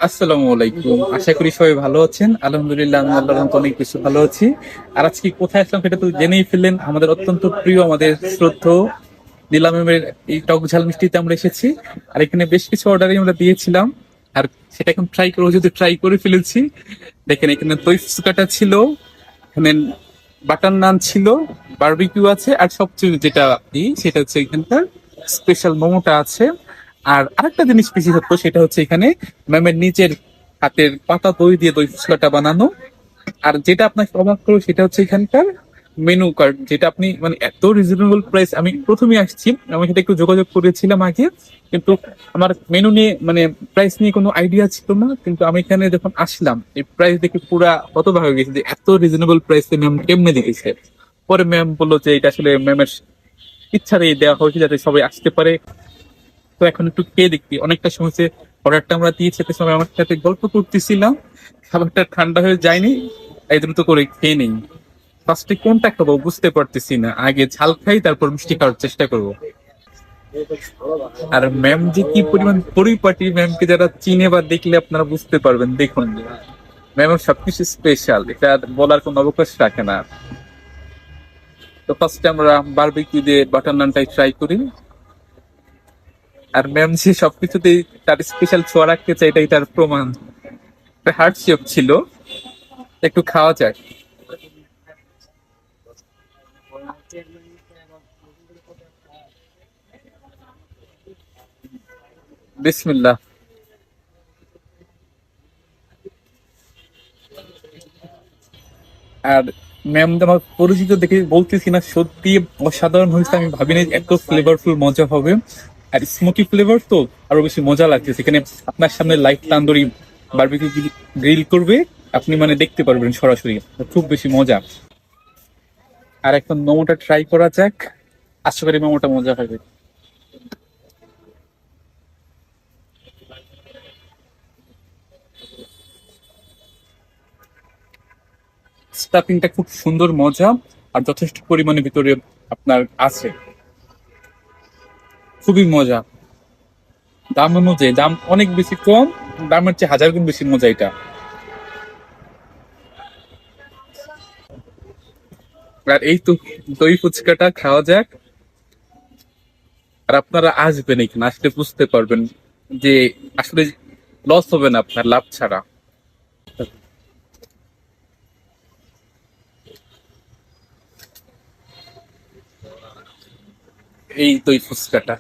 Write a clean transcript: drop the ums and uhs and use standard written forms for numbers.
আসসালামু আলাইকুম। আশা করি সবাই ভালো আছেন। আলহামদুলিল্লাহ, আমি আল্লাহর রহমতে অনেক বেশি ভালো আছি। আর আজকে কোথায় আসলাম সেটা তো জেনেই ফেললেন। আমাদের অত্যন্ত প্রিয়, আমাদের শ্রদ্ধেয় নীলা ম্যামের এই টক ঝাল মিষ্টিতে আমরা এসেছি। আর এখানে বেশ কিছু অর্ডারই আমরা দিয়েছিলাম, আর সেটা এখন ট্রাই করবো, যদি ট্রাই করে ফেলেছি। দেখেন, এখানে দই ফুচকাটা ছিল, এখানে বাটার নান ছিল, বারবিকিউ আছে, আর সবচেয়ে যেটা সেটা হচ্ছে এখানকার স্পেশাল মোমোটা আছে। আর আরেকটা জিনিস বিশেষত্ব, সেটা হচ্ছে এখানে ম্যামের নিজের হাতের পাতা দই দিয়ে দই ফুচকাটা বানানো। আর যেটা আপনাকে অবাক করো সেটা হচ্ছে এখানকার মেনু কার্ড, যেটা আপনি মানে এত রিজনেবল প্রাইস। আমি প্রথমে আসছি, আমি সেটা একটু যোগাযোগ করেছিলাম আগে, কিন্তু আমার মেনু নিয়ে মানে প্রাইস নিয়ে কোনো আইডিয়া ছিল না। কিন্তু আমি এখানে যখন আসলাম, এই প্রাইস দেখে পুরা হতবাক হয়ে গেছে যে এত রিজনেবল প্রাইসে ম্যাম কেমনে দিতেছে। পরে ম্যাম বললো যে এটা আসলে ম্যামের ইচ্ছাতেই দেওয়া হয়েছে, যাতে সবাই আসতে পারে। তো এখন একটু খেয়ে দেখি। অনেকটা সময় অর্ডারটা আমরা দিয়ে খেতে সময় আমার সাথে গল্প করতেছিলাম, খাবারটা ঠান্ডা হয়ে যায়নি, এই দ্রুত করে খেয়ে নেই। ফার্স্টে কোনটা খাবো বুঝতে পারতেছি না, আগে ঝাল খাই তারপর মিষ্টি খাওয়ার চেষ্টা করবো। আর ম্যাম যে কি পরিমাণ পরিপাটি, ম্যামকে যারা চিনে বা দেখলে আপনারা বুঝতে পারবেন। দেখুন, ম্যামের সবকিছু স্পেশাল, এটা বলার কোনো অবকাশ রাখে না। তো ফার্স্টে আমরা বারবিকিউ দিয়ে বাটার নানটাই ট্রাই করি। আর ম্যাম যে সবকিছুতেই তার স্পেশাল ছোঁয়া রাখতে চাই, এটাই তার প্রমাণ। হার্ট শেপ ছিল, একটু খাওয়া যায়। বিসমিল্লাহ। আর ম্যাম আমার পরিচিত দেখে বলতেছি না, সত্যি অসাধারণ হয়েছে। আমি ভাবিনি এত ফ্লেভারফুল মজা হবে। আর স্মোকি ফ্লেভার তো আরো বেশি মজা লাগছে। এখানে আপনার সামনে লাইভ তান্দুরি বারবিকিউ গ্রিল করবে, আপনি মানে দেখতে পারবেন সরাসরি। খুব বেশি মজা। আর এখন মোমোটা ট্রাই করা যাক, আশা করি মোমোটা মজা হবে। স্টাফিংটা খুব সুন্দর, মজা, আর যথেষ্ট পরিমাণে ভিতরে আপনার আছে। খুবই মজা। দাম অনুযায়ী দাম অনেক বেশি কম, দামের চেয়ে হাজার গুণ বেশি মজা এটা। আর এই তো দই ফুচকাটা খাওয়া যাক। আর আপনারা আসবেন, এখানে আসলে বুঝতে পারবেন যে আসলে লস হবে না আপনার, লাভ ছাড়া। এই দই ফুচকাটা